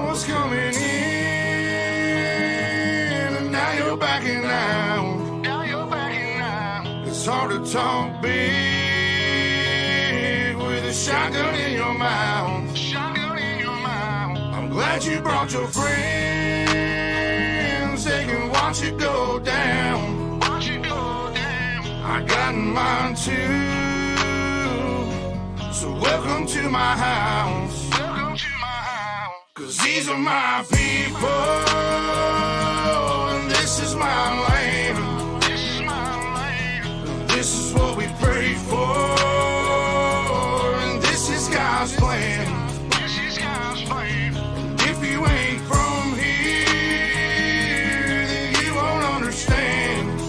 was coming in, and now you're backing out. It's hard to talk big with a shotgun in your mouth. I'm glad you brought your friends. They can watch it go down. I got mine too. So welcome to my house. Cause these are my people, and this is my land. This is what we pray for, and this is God's plan. And if you ain't from here, then you won't understand.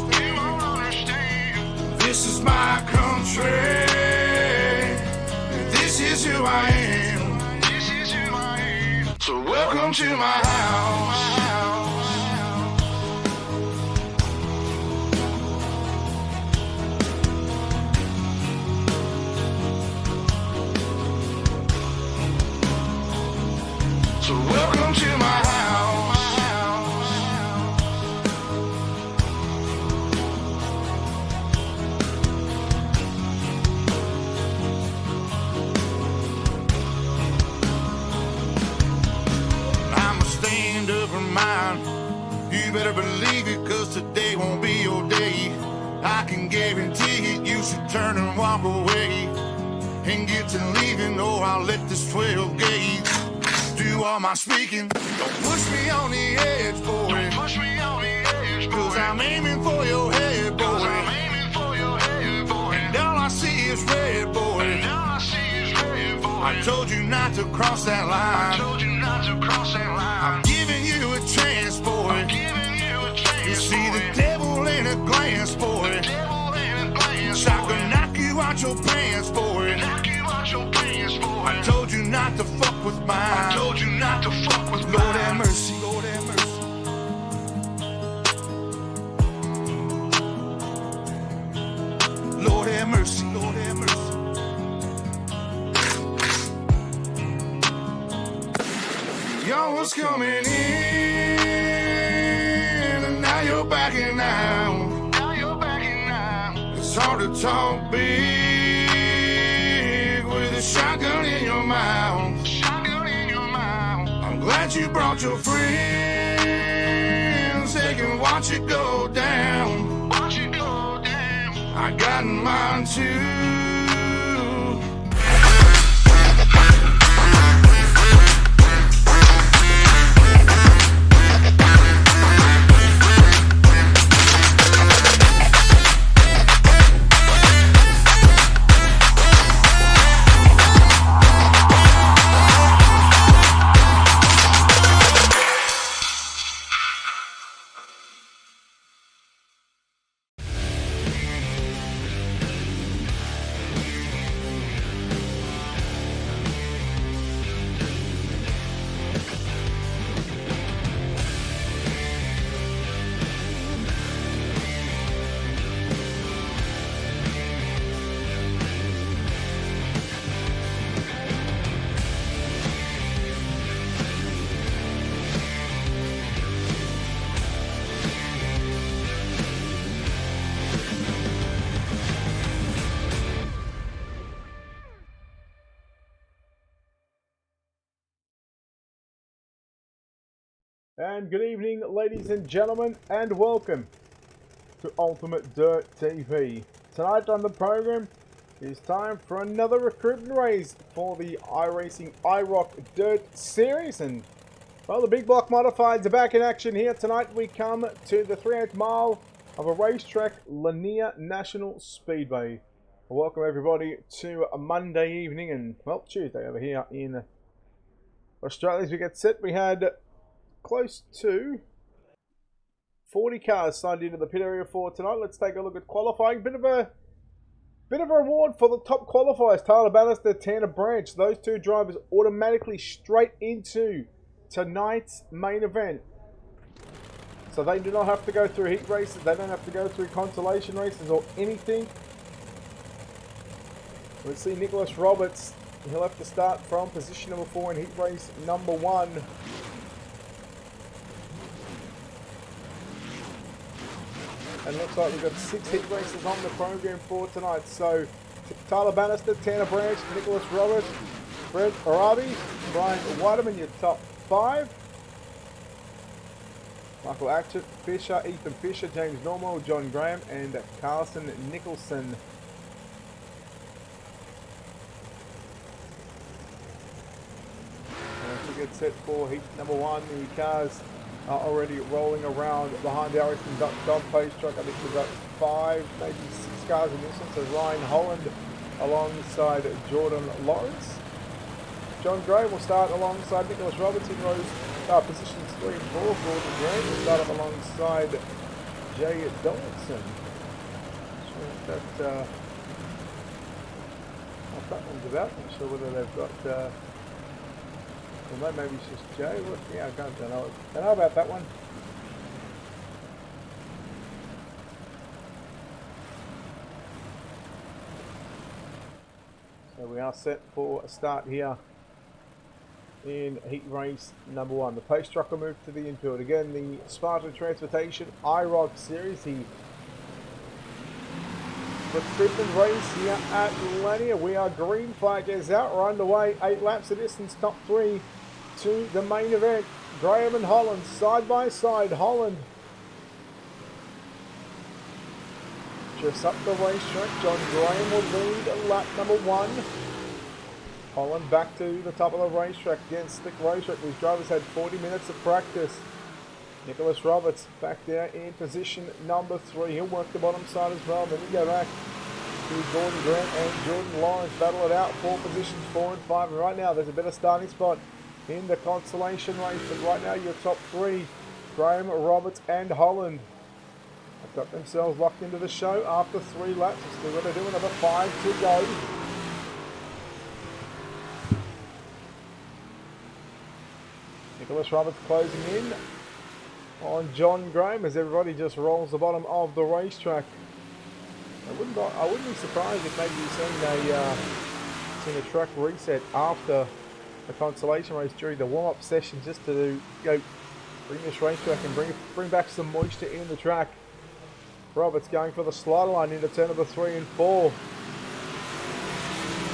This is my country, and this is who I am. So welcome to my house. So welcome to my house. I'm a stand-up mind. You better believe it, cause today won't be your day. I can guarantee it, you should turn and walk away and get to leaving, or I'll let this 12 gauge do all my speaking. Don't push me on the edge, boy. Cause I'm aiming for your head, boy. And all I see is red, boy. I told you not to cross that line. I'm giving you a chance, boy. You see the devil in a glance, boy. So I can knock you out your pants, boy. I told you not to fuck with mine. Lord have mercy. Lord have mercy. Lord have mercy. Lord have mercy. Y'all was coming in, and now you're backing out. It's hard to talk big with a shotgun in your mouth. I'm glad you brought your friends. They can watch it go down. I got mine too. And good evening, ladies and gentlemen, and welcome to UltimateDirtTV. Tonight on the program, it's time for another recruitment race for the iRacing IROC Dirt Series. And, well, the big block modifieds are back in action here. Tonight we come to the 3/8 mile of a racetrack, Lanier National Speedway. Welcome everybody to a Monday evening and, well, Tuesday over here in Australia. As we get set, we had close to 40 cars signed into the pit area for tonight. Let's take a look at qualifying. Bit of a reward for the top qualifiers, Tyler Bannister, Tanner Branch. Those two drivers automatically straight into tonight's main event. So they do not have to go through heat races. They don't have to go through consolation races or anything. Let's see Nicholas Roberts. He'll have to start from position number 4 in heat race number 1. And looks like we've got 6 heat races on the program for tonight. So Tyler Bannister, Tanner Branch, Nicholas Roberts, Brent Arabi, Brian Whiteman, your top 5. Michael Atchett, Fisher, Ethan Fisher, James Normal, John Graham, and Carson Nicholson. As we get set for heat number 1, the cars are already rolling around behind the iRacing.com page truck. I think we've got 5, maybe 6 cars in this one. So Ryan Holland alongside Jordan Lawrence. John Gray will start alongside Nicholas Roberts in those positions 3 and 4. Gordon Grant will start up alongside Jay Donaldson. Not sure what that one's about. Not sure whether they've got. Well, maybe it's just Jay. Yeah, I don't know about that one. So we are set for a start here in heat race number 1. The post truck will move to the infield. Again, the Spartan Transportation IROC series, the recruitment race here at Lanier. We are green flag is out. We're underway. 8 laps of distance, top 3 to the main event. Graham and Holland side by side. Holland just up the racetrack. John Graham will lead lap number 1. Holland back to the top of the racetrack against Stick Racetrack. These drivers had 40 minutes of practice. Nicholas Roberts back there in position number 3. He'll work the bottom side as well. Then we go back to Gordon Grant and Jordan Lawrence battle it out for positions 4 and 5. And right now there's a better starting spot in the consolation race, but right now your top 3, Graham, Roberts and Holland, have got themselves locked into the show after 3 laps. Still got to do another 5 to go. Nicholas Roberts closing in on John Graham as everybody just rolls the bottom of the racetrack. I wouldn't be surprised if maybe you've seen a track reset after the consolation race during the warm-up session, just to bring this racetrack and bring back some moisture in the track. Roberts going for the slider line into turn number 3 and 4.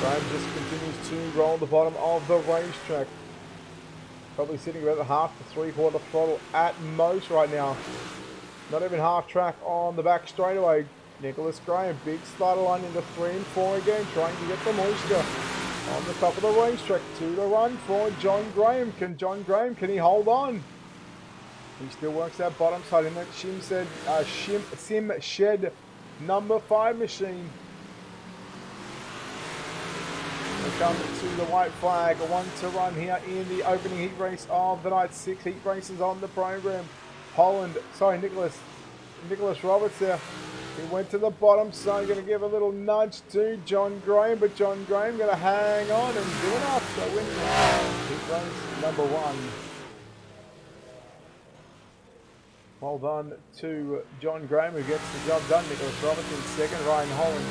Graham just continues to roll the bottom of the racetrack. Probably sitting about the half to 3/4 throttle at most right now. Not even half track on the back straightaway. Nicholas Graham, big slider line into 3 and 4 again, trying to get the moisture on the top of the racetrack. 2 to run for John Graham. Can he hold on? He still works that bottom side in that Sim Shed number 5 machine. We come to the white flag, 1 to run here in the opening heat race of the night. 6 heat races on the program. Nicholas Roberts there. He went to the bottom side, going to give a little nudge to John Graham, but John Graham going to hang on and do enough to win heat race number 1. Well done to John Graham, who gets the job done. Nicholas Roberts in second, Ryan Holland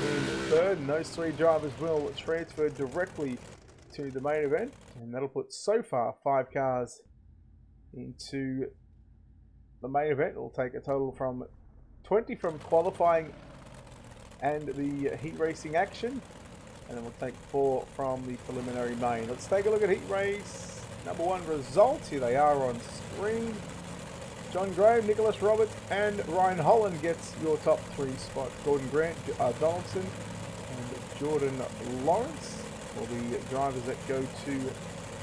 in third, and those 3 drivers will transfer directly to the main event, and that'll put so far 5 cars into the main event. It'll take a total from 20 from qualifying and the heat racing action, and then we'll take 4 from the preliminary main. Let's take a look at heat race number 1 results. Here they are on screen. John Graham, Nicholas Roberts and Ryan Holland gets your top 3 spots. Gordon Grant, Donaldson and Jordan Lawrence will be drivers that go to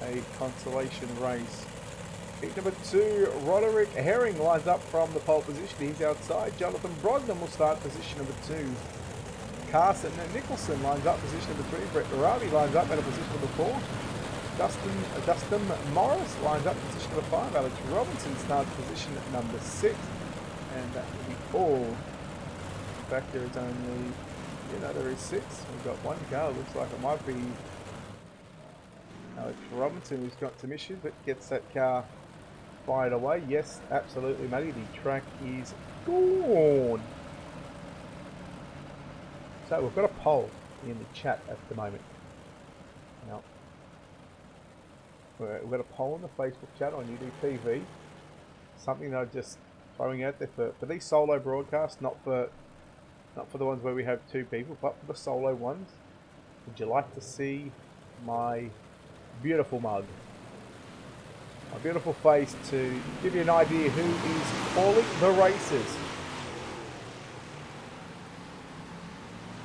a consolation race. Heat number 2, Roderick Herring lines up from the pole position. He's outside. Jonathan Brogdon will start position number 2. Carson Nicholson lines up position number 3. Brett Arabi lines up at a position number 4. Dustin Morris lines up position number 5. Alex Robinson starts position number 6. And that will be all. In fact, there is only, there is 6. We've got 1 car. Looks like it might be Alex Robinson who's got some issues, but gets that car fired away. Yes, absolutely, Matty. The track is gone. So we've got a poll in the chat at the moment. Now, we've got a poll in the Facebook chat on UltimateDirtTV. Something that I just throwing out there for these solo broadcasts, not for the ones where we have two people, but for the solo ones. Would you like to see my beautiful mug? My beautiful face to give you an idea who is calling the races.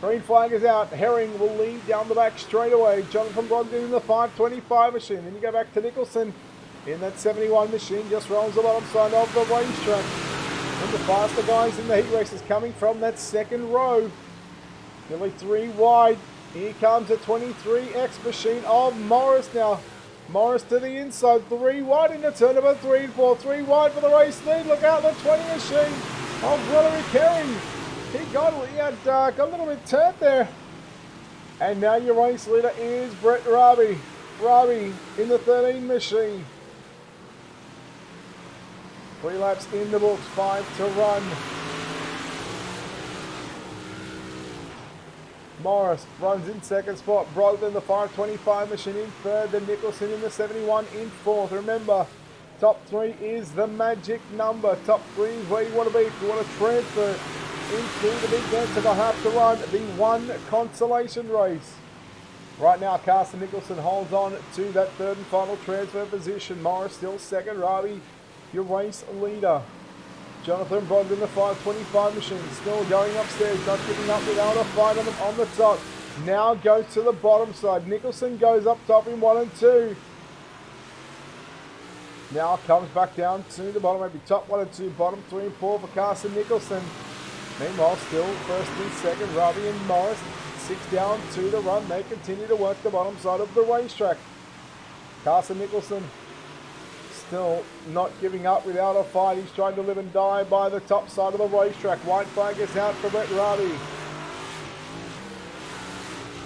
Green flag is out. Herring will lead down the back straight away. Jonathan Brogdon in the 525 machine. Then you go back to Nicholson in that 71 machine. Just rolls the bottom side of the racetrack. And the faster guys in the heat races coming from that second row. Nearly 3 wide. Here comes a 23X machine of Morris now. Morris to the inside. 3 wide into turn number 3 and 4. 3 wide for the race lead. Look out, the 20 machine of Roderick Herring. He had got a little bit turned there. And now your race leader is Brett Raby. Raby in the 13 machine. 3 laps in the books, 5 to run. Morris runs in second spot. Brogdon the 525 machine in third. Then Nicholson in the 71 in fourth. Remember, top 3 is the magic number. Top 3 is where you want to be if you want to transfer into the big dance and have to run the one consolation race. Right now, Carson Nicholson holds on to that third and final transfer position. Morris still second. Raby, your race leader. Jonathan Brogdon, the 525 machine, still going upstairs, not giving up without a fight on the top. Now go to the bottom side. Nicholson goes up top in 1 and 2. Now comes back down to the bottom, maybe top 1 and 2, bottom 3 and 4 for Carson Nicholson. Meanwhile, still first and second, Raby and Morris. 6 down to the run. They continue to work the bottom side of the racetrack. Carson Nicholson still not giving up without a fight. He's trying to live and die by the top side of the racetrack. White flag is out for Brett Raby.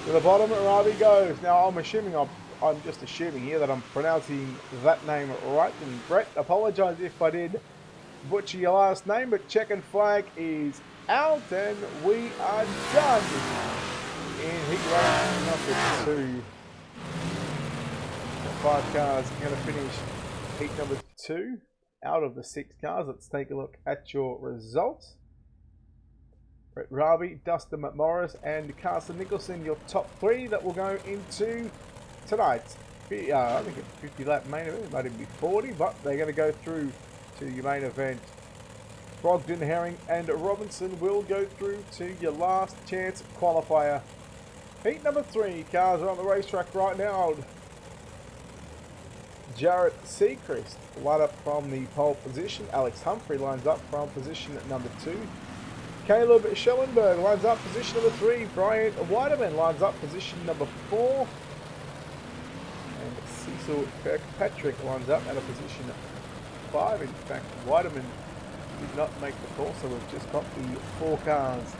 To the bottom, Raby goes. Now, I'm just assuming here that I'm pronouncing that name right. And Brett, apologise if I did butcher your last name, but checkered flag is out and we are done in heat race number 2. The 5 cars are going to finish heat number 2 out of the 6 cars. Let's take a look at your results. Brett Raby, Dustin McMorris and Carson Nicholson, your top 3 that will go into tonight's, I think it's 50 lap main event. It might even be 40, but they're going to go through to your main event. Brogdon, Herring and Robinson will go through to your last chance qualifier. Heat number 3, cars are on the racetrack right now. Jarrett Seacrest line up from the pole position. Alex Humphrey lines up from position number 2. Caleb Schellenberg lines up position number 3. Brian Weideman lines up position number 4. And Cecil Kirkpatrick lines up at a position 5. In fact, Weideman did not make the call, so we've just got the 4 cars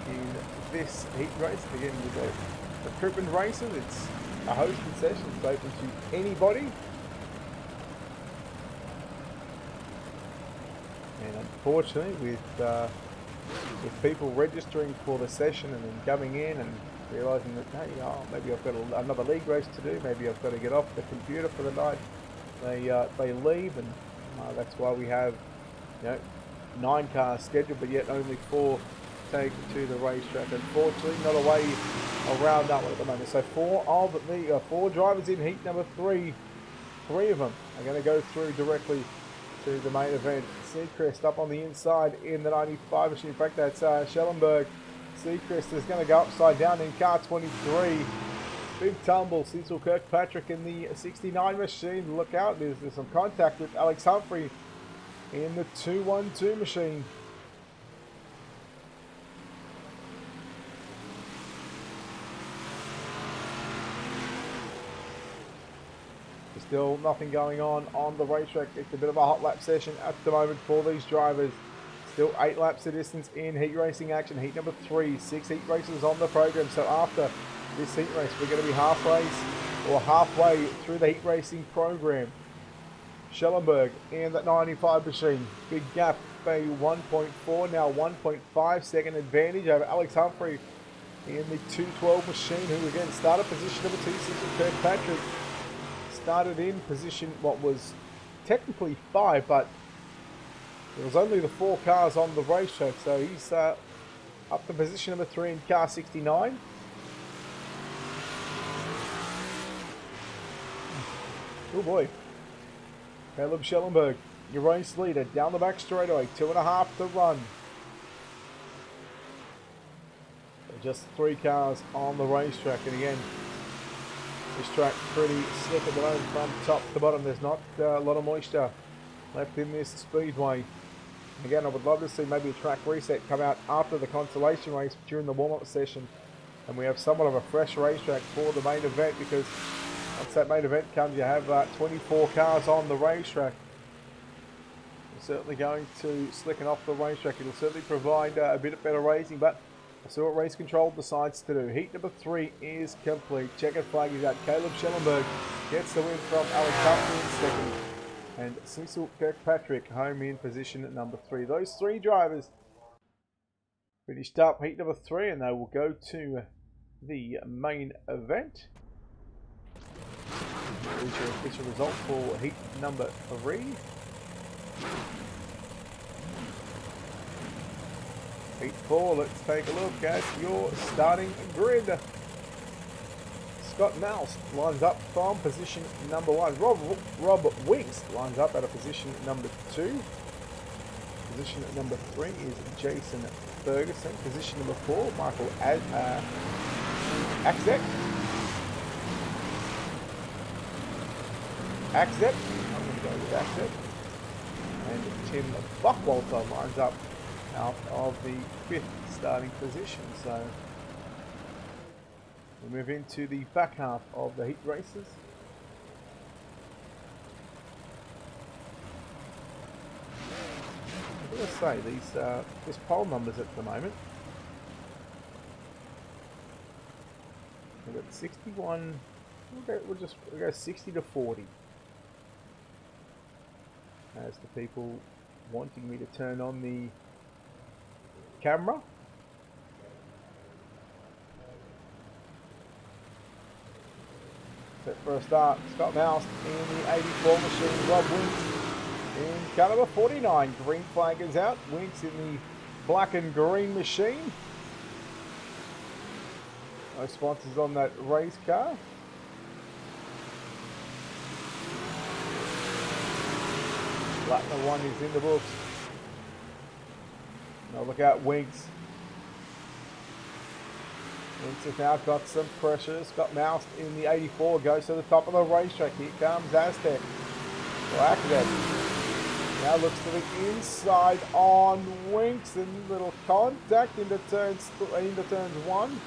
in this heat race. Again, with the recruitment races, it's a hosted session. It's open to anybody. And unfortunately, with people registering for the session and then coming in and realising that, hey, maybe I've got another league race to do, maybe I've got to get off the computer for the night, they leave, and that's why we have 9 cars scheduled, but yet only 4 take to the racetrack. Unfortunately, not a way around that one at the moment. So 4 drivers in heat number 3. 3 of them are going to go through directly to the main event. Seacrest up on the inside in the 95 machine. In fact, that's Schellenberg. Seacrest is going to go upside down in car 23. Big tumble. Cecil Kirkpatrick in the 69 machine. Look out, there's some contact with Alex Humphrey in the 212 machine. Still nothing going on the racetrack. It's a bit of a hot lap session at the moment for these drivers. Still 8 laps of distance in heat racing action. Heat number 3, 6 heat races on the program. So after this heat race, we're going to be halfway through the heat racing program. Schellenberg in that 95 machine. Big gap, maybe 1.4, now 1.5 second advantage over Alex Humphrey in the 212 machine, who again started position number 2, Cecil Kirkpatrick. Started in position what was technically 5, but It was only the 4 cars on the racetrack, so he's up to position number 3 in car 69. Oh boy. Caleb Schellenberg, your race leader, down the back straightaway, 2.5 to run. Just 3 cars on the racetrack, and again, this track pretty slick at the moment from top to bottom. There's not a lot of moisture left in this speedway. Again, I would love to see maybe a track reset come out after the consolation race during the warm-up session, and we have somewhat of a fresh racetrack for the main event, because once that main event comes, you have 24 cars on the racetrack. It's certainly going to slicken off the racetrack. It'll certainly provide a bit of better racing, but we'll see what race control decides to do. Heat number 3 is complete. Checkered flag is out. Caleb Schellenberg gets the win from Alex Humphrey in second, and Cecil Kirkpatrick home in position at number 3. Those 3 drivers finished up heat number 3, and they will go to the main event. Here's your official result for heat number 3. Heat 4, let's take a look at your starting grid. Scott Mouse lines up from position number 1. Rob Winks lines up at a position number 2. Position at number 3 is Jason Ferguson. Position number 4, Michael Axek. Axep, I'm going to go with Axep. And Tim Buckwalter lines up out of the 5th starting position. So we move into the back half of the heat races. I'm going to say these pole numbers at the moment. We've got 61. We'll go 60 to 40. As the people wanting me to turn on the camera. Set for a start. Scott Mouse in the 84 machine. Rob Winks in car number 49. Green flag is out. Winks in the black and green machine. No sponsors on that race car. Latin 1 is in the books. Now look out, Winks. Winks has now got some pressure. Scott Mouse in the 84 goes to the top of the racetrack. Here comes Aztec. Now looks to the inside on Winks, and little contact into turns 1.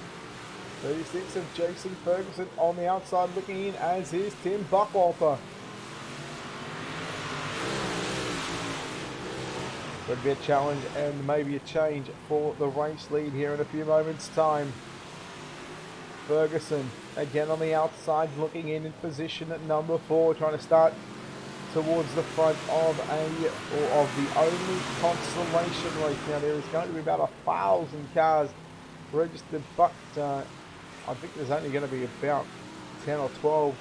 36 of Jason Ferguson on the outside looking in, as is Tim Buckwalter. Could be a challenge and maybe a change for the race lead here in a few moments' time. Ferguson again on the outside looking in position at number 4, trying to start towards the front of the only consolation race. Now there is going to be about 1,000 cars registered, but I think there's only going to be about 10 or 12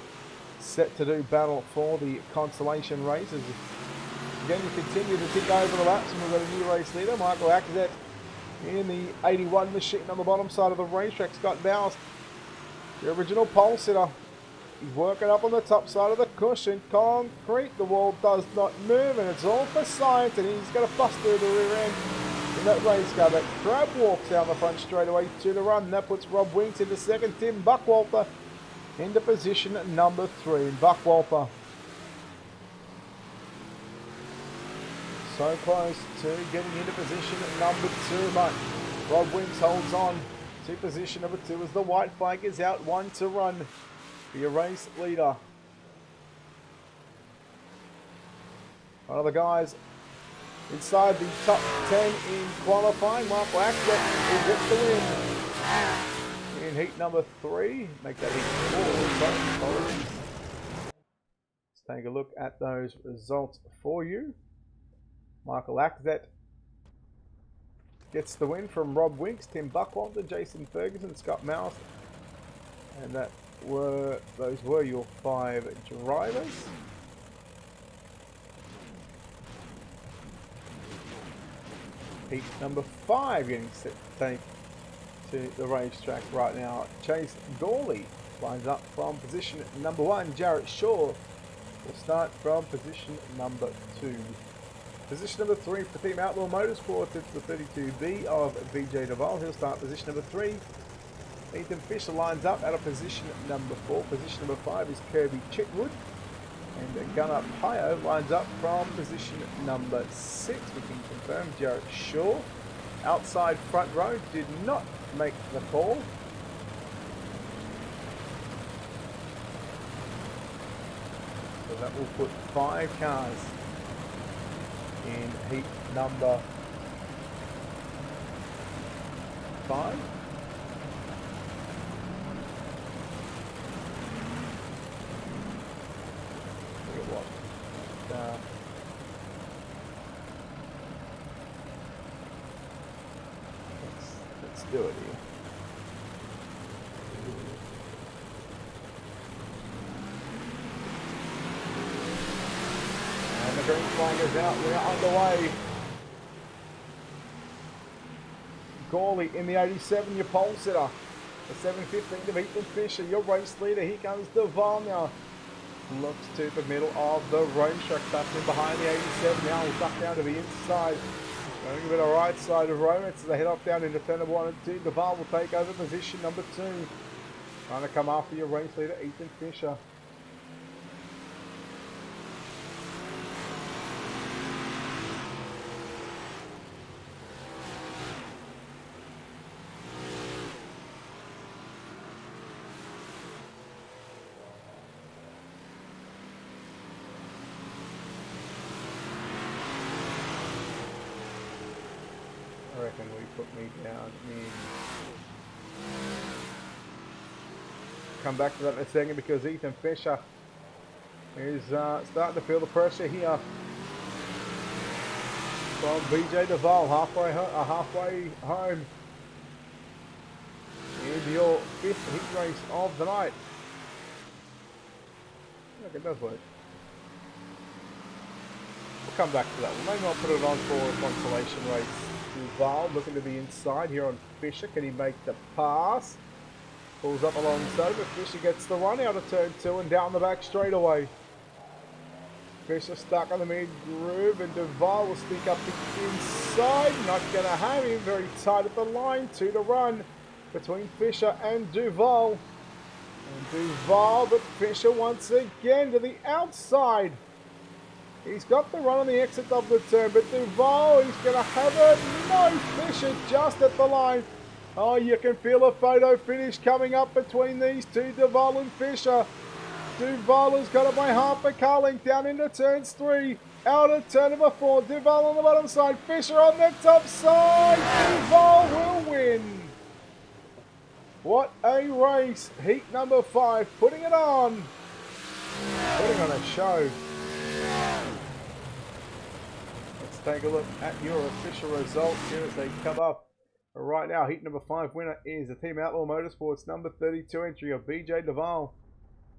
set to do battle for the consolation races. Again, you continue to tick over the laps, and we've got a new race leader, Michael Axet, in the 81 machine on the bottom side of the racetrack. Scott Mouse, the original pole sitter. He's working up on the top side of the cushion. Concrete, the wall does not move, and it's all for science, and he's going to bust through the rear end in that race car. But Crab walks down the front straightaway to the run. That puts Rob Winks into second. Tim Buckwalter into position at number 3. And Buckwalter so close to getting into position at number 2, but Rob Winks holds on to position number 2 as the white flag is out. 1 to run for your race leader. One of the guys inside the top 10 in qualifying, Michael Axel, will get the win in heat number 3. Make that heat 4. Let's take a look at those results for you. Michael Axet gets the win from Rob Winks, Tim Buckwalter, Jason Ferguson, Scott Mouse, and those were your 5 drivers. heat number 5 getting set to take to the racetrack right now. Chase Gawley lines up from position number 1. Jarrett Shaw will start from position number 2. Position number 3 for Team Outlaw Motorsports, it's the 32B of VJ Duval. He'll start position number 3. Ethan Fisher lines up out of position number 4. Position number 5 is Kirby Chitwood. And Gunnar Pio lines up from position number 6. We can confirm Jarrett Shaw. Outside front row did not make the call. So that will put 5 cars in heat number 5. Look at what. Let's do it here. And the green flag is out. We are underway. Gawley in the 87, your pole sitter. The 715 of Ethan Fisher, your race leader. Here comes Duval now. Looks to the middle of the racetrack. Tucked in behind the 87 now. We'll duck down to the inside. Going a bit of right side of Romance as they head off down into turn number 1 and 2. Duval will take over position number 2. Trying to come after your race leader, Ethan Fisher. I reckon we put me down in. Come back to that in a second because Ethan Fisher is starting to feel the pressure here from VJ Duval halfway home in your 5th heat race of the night. Look, it does work. We'll come back to that one. Maybe I'll put it on for a consolation race. Duval looking to be inside here on Fisher. Can he make the pass? Pulls up alongside, but Fisher gets the run out of turn 2 and down the back straightaway. Fisher stuck on the mid groove and Duval will sneak up the inside. Not going to have him. Very tight at the line. 2 to run between Fisher and Duval. And Duval, but Fisher once again to the outside. He's got the run on the exit of the turn, but Duval, he's going to have it. No, Fisher just at the line. Oh, you can feel a photo finish coming up between these two, Duval and Fisher. Duval has got it by half a car length down into turns 3. Out of turn number 4, Duval on the bottom side, Fisher on the top side. Duval will win. What a race. Heat number 5, putting it on. Putting on a show. Let's take a look at your official results here as they come up. Right now, heat number 5 winner is the Team Outlaw Motorsports number 32 entry of BJ Duval.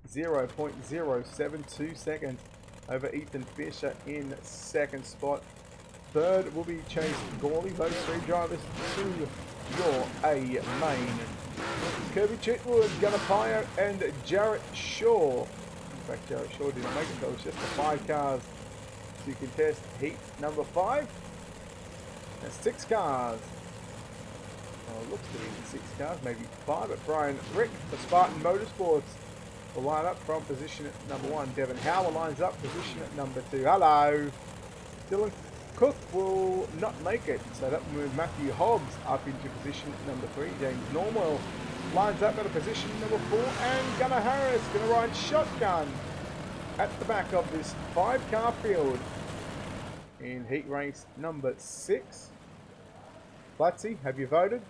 0.072 seconds over Ethan Fisher in 2nd spot. 3rd will be Chase Gawley. Those 3 drivers to your A main. Kirby Chitwood, Gunnar Pio, and Jarrett Shaw. In fact, Jarrett Shaw didn't make it, so it's just the 5 cars to contest heat number 5. There's 6 cars. Well, it looks to be 6 cars, maybe 5. But Brian Rick for Spartan Motorsports will line up from position at number 1. Devin Howell lines up position at number 2. Hello. Dylan Cook will not make it, so that will move Matthew Hobbs up into position at number 3. James Normwell lines up at a position number 4, and Gunnar Harris going to ride shotgun at the back of this 5-car field in heat race number 6. Platzi, have you voted?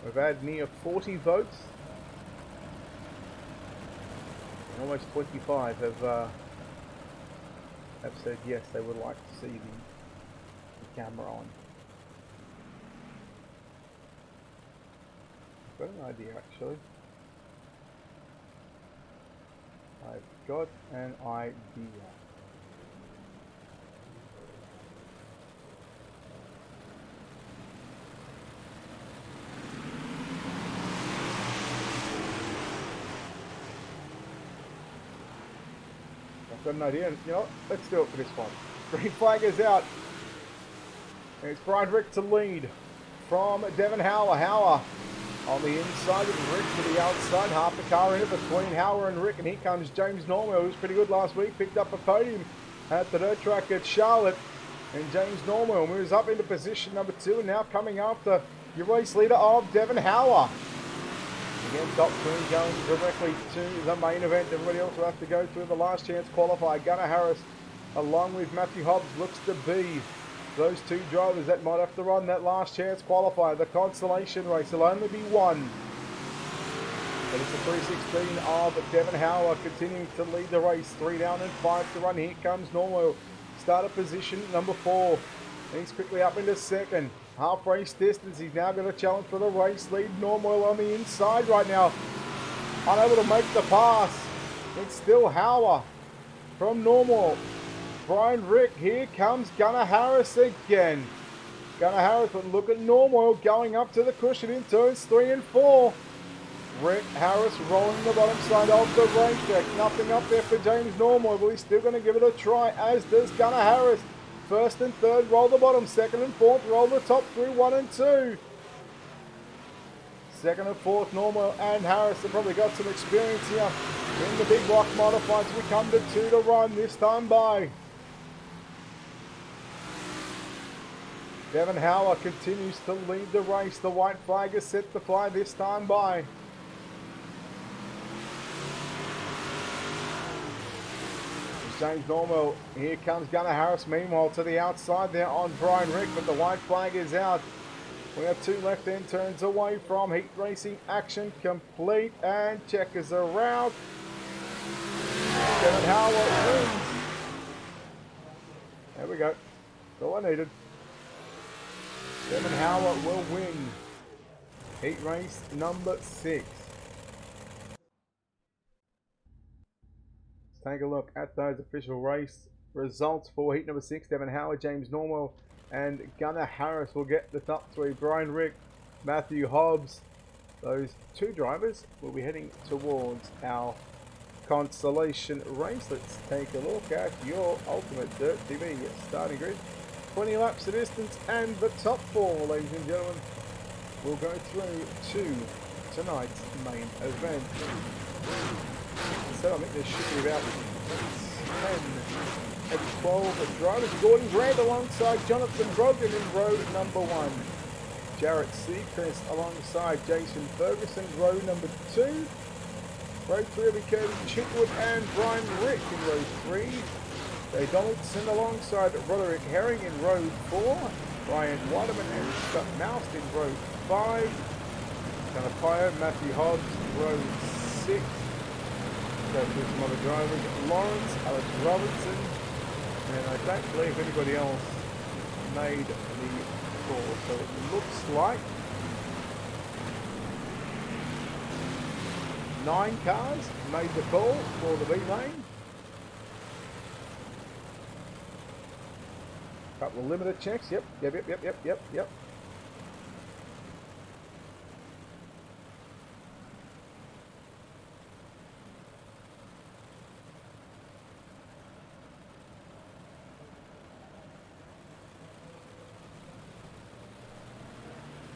We've had near 40 votes. And almost 25 have said yes, they would like to see the camera on. I've got an idea actually. I've got an idea. got an idea. And, you know what? Let's do it for this one. Green flag is out. It's Brian Rick to lead from Devon Howler. Howler on the inside with Rick to the outside. Half the car in it between Howler and Rick. And here comes James Norwell, who was pretty good last week. Picked up a podium at the dirt track at Charlotte. And James Norwell moves up into position number 2. And now coming after your race leader of Devon Howler. Again, top 3 going directly to the main event. Everybody else will have to go through the last chance qualifier. Gunnar Harris, along with Matthew Hobbs, looks to be those 2 drivers that might have to run that last chance qualifier. The consolation race will only be 1. But it's the 3:16 of Devon Howler continuing to lead the race. 3 down and 5 to run. Here comes Norwell. Starter position number 4. He's quickly up into second. Half race distance. He's now got a challenge for the race lead. Norwell on the inside right now. Unable to make the pass. It's still Howler from Norwell. Brian Rick, here comes Gunnar Harris again. Gunnar Harris, but look at Norwell going up to the cushion in turns 3 and 4. Rick Harris rolling the bottom side of the racetrack. Nothing up there for James Norwell, but he's still going to give it a try, as does Gunnar Harris. First and third roll the bottom, second and fourth roll the top through 1 and 2. Second and fourth, Norwell and Harris have probably got some experience here in the big block modifieds. We come to 2 to run, this time by. Devon Howler continues to lead the race. The white flag is set to fly, this time by. James Norwell. Here comes Gunnar Harris. Meanwhile, to the outside there on Brian Rick, but the white flag is out. We have 2 left-hand turns away from heat racing action complete, and checkers are out. Devon Howler wins. There we go. That's all I needed. Devon Howler will win heat race number 6. Take a look at those official race results for heat number 6. Devon Howard, James Norwell, and Gunnar Harris will get the top 3. Brian Rick, Matthew Hobbs. Those 2 drivers will be heading towards our consolation race. Let's take a look at your Ultimate Dirt TV starting grid. 20 laps of distance, and the top 4, ladies and gentlemen, will go through to tonight's main event. So I think there should be about 10, maybe 12 drivers. Gordon Grant alongside Jonathan Brogan in row number 1. Jarrett Seacrest alongside Jason Ferguson, row number 2. Row 3 will be Curtis Chitwood and Brian Rick in row 3. Jay Donaldson alongside Roderick Herring in row 4. Brian Waterman and Scott Moust in row 5. Kanapayo, Matthew Hobbs, row 6. Go through some other drivers. Lawrence, Alex Robertson, and I don't believe anybody else made the call. So it looks like 9 cars made the call for the B lane. Couple of limited checks. Yep.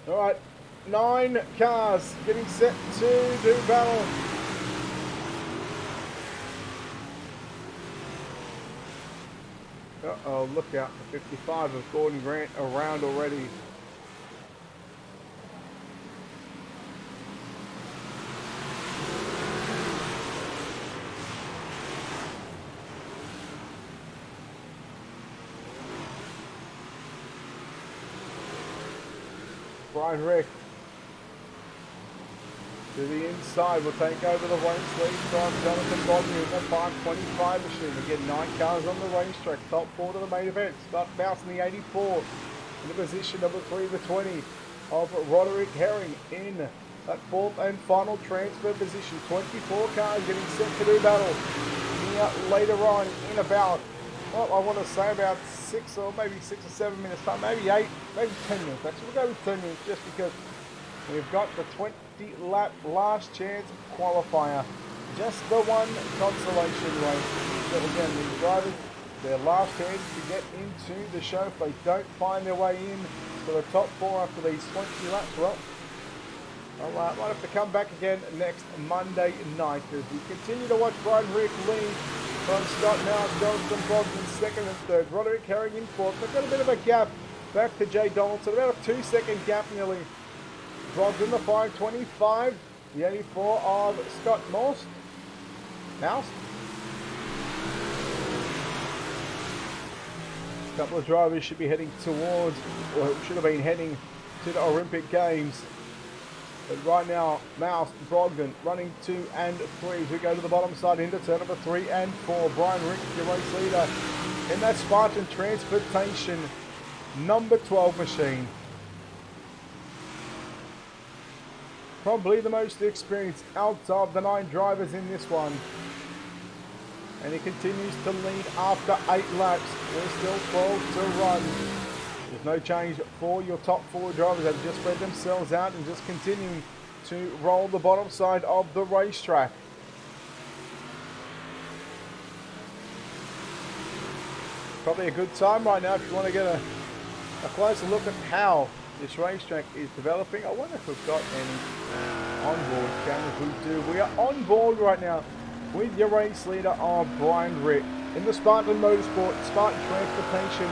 All right, 9 cars getting set to do battle. Uh-oh, look out. The 55 of Gordon Grant around already. Brian Rick to the inside will take over the race lead from Jonathan Bodney in the 525 machine. Again, 9 cars on the racetrack. Top 4 to the main event. Scott Mouse in the 84. In the position number 3 of the 20 of Roderick Herring in that 4th and final transfer position. 24 cars getting set to do battle. Here later on in about, well, I want to say about 6 or maybe 6 or 7 minutes time, maybe 8, maybe 10 minutes. Actually, we'll go with 10 minutes just because we've got the 20 lap last chance qualifier. Just the one consolation race. that again, these drivers, their last chance to get into the show. If they don't find their way in to the top 4 after these 20 laps, well, might have to come back again next Monday night as we continue to watch Brian Rick lead from Scott Mouse, Jonathan Brogdon second and third, Roderick Herring in fourth. They've got a bit of a gap back to Jay Donaldson, about a 2-second gap nearly. Brogdon the 525, the 84 of Scott Mouse. A couple of drivers should be heading towards, or should have been heading to the Olympic Games. But right now, Mouse, Brogdon running 2 and 3 as we go to the bottom side into turn number 3 and 4. Brian Rick, your race leader in that Spartan Transportation number 12 machine. Probably the most experienced out of the 9 drivers in this one. And he continues to lead after 8 laps. There's still 12 to run. There's no change for your top 4 drivers that have just spread themselves out and just continuing to roll the bottom side of the racetrack. Probably a good time right now if you want to get a closer look at how this racetrack is developing. I wonder if we've got any onboard cameras. We do. We are on board right now with your race leader of Brian Rick in the Spartan Motorsport, Spartan Transportation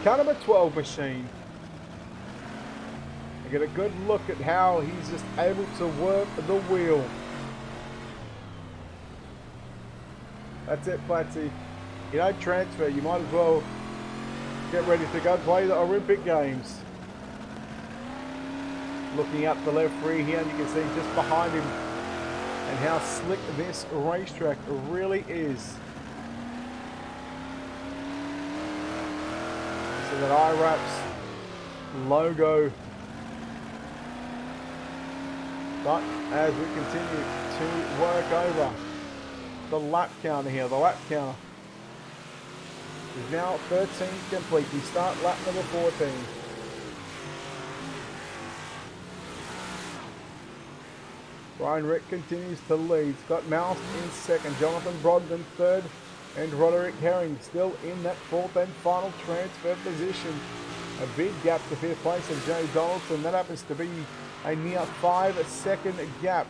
car number 12 machine. You get a good look at how he's just able to work the wheel. That's it, Platsy. You don't transfer, you might as well get ready to go play the Olympic Games. Looking up the left rear here, and you can see just behind him and how slick this racetrack really is. So that iRac's logo. But as we continue to work over the lap counter here, the lap counter is now 13 complete. We start lap number 14. Brian Rick continues to lead. Scott Mouse in second. Jonathan Brogdon third. And Roderick Herring still in that 4th and final transfer position. A big gap to 5th place of Jay Donaldson. That happens to be a near 5-second gap.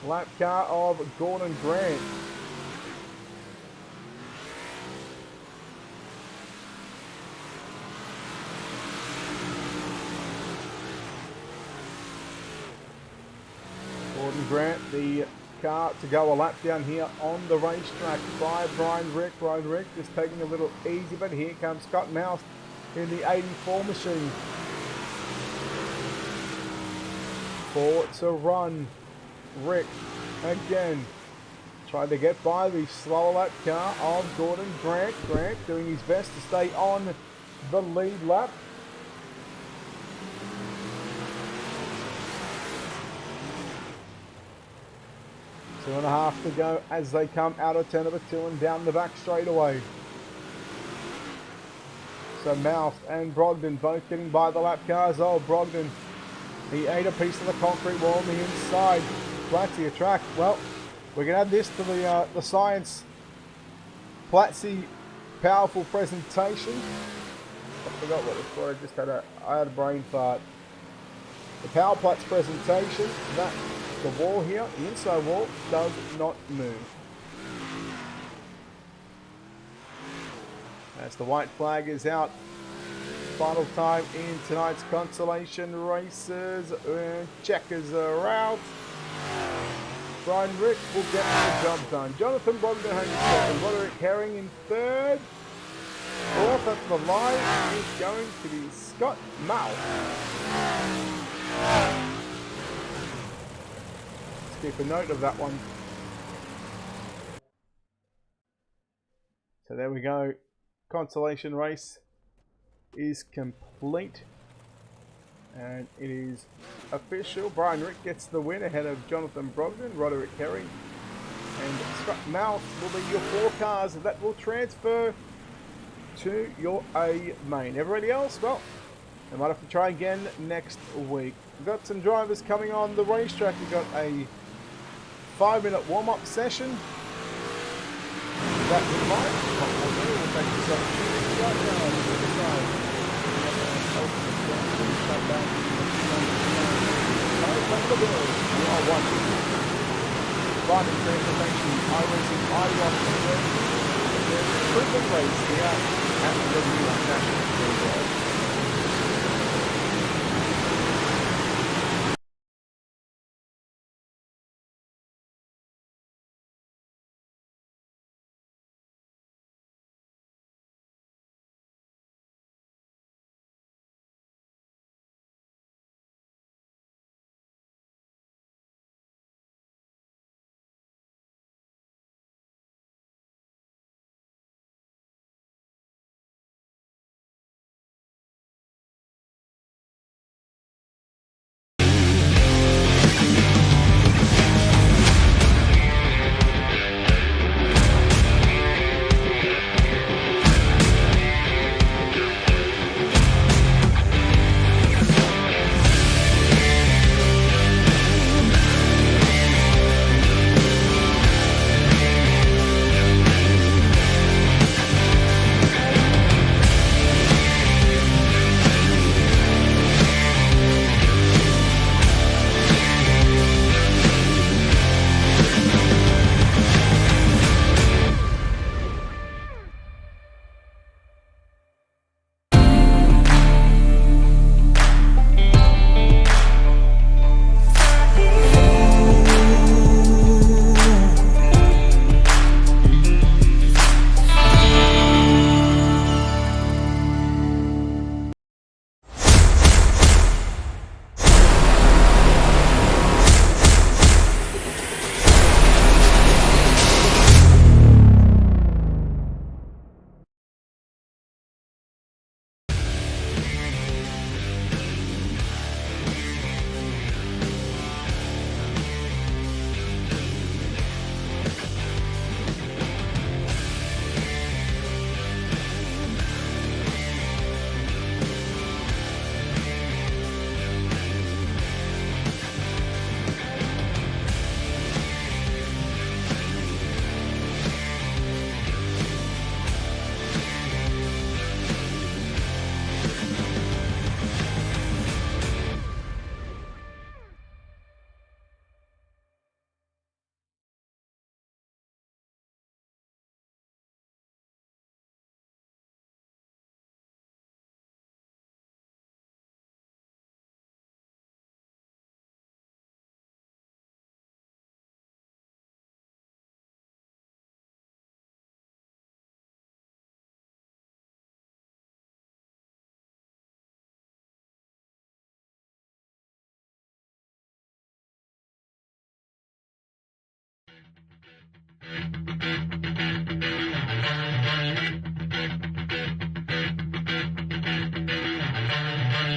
Lap car of Gordon Grant. Gordon Grant, the car to go a lap down here on the racetrack by Brian Rick. Brian Rick just taking a little easy, but here comes Scott Mouse in the 84 machine. 4 to run. Rick again trying to get by the slower lap car of Gordon Grant. Grant doing his best to stay on the lead lap. Two and a half to go as they come out of turn number 2 and down the back straightaway. So Mouse and Brogdon both getting by the lap cars. Oh, Brogdon, he ate a piece of the concrete wall on the inside. Platsy a track. Well, we can add this to the science Platsy powerful presentation. I forgot what it was for. I had a brain fart. The Power Platz presentation. That the wall here, the inside wall, does not move. As the white flag is out. Final time in tonight's consolation races. Checkers are out. Brian Rick will get the job done. Jonathan Brogdon home in second. Roderick Herring in third. Fourth at the line is going to be Scott Mouse. Let's keep a note of that one. So there we go. Consolation race is complete. And it is official. Brian Rick gets the win ahead of Jonathan Brogdon, Roderick Herring, and Scott Mouse will be your 4 cars that will transfer to your A main. Everybody else, well, they might have to try again next week. We've got some drivers coming on the racetrack. We've got a 5-minute warm-up session. that in mind, we'll take this opportunity right now to decide. Shut down. You are watching. Driving transportation, iRacing, IROC, Recruitment race here at the National Sprintcars.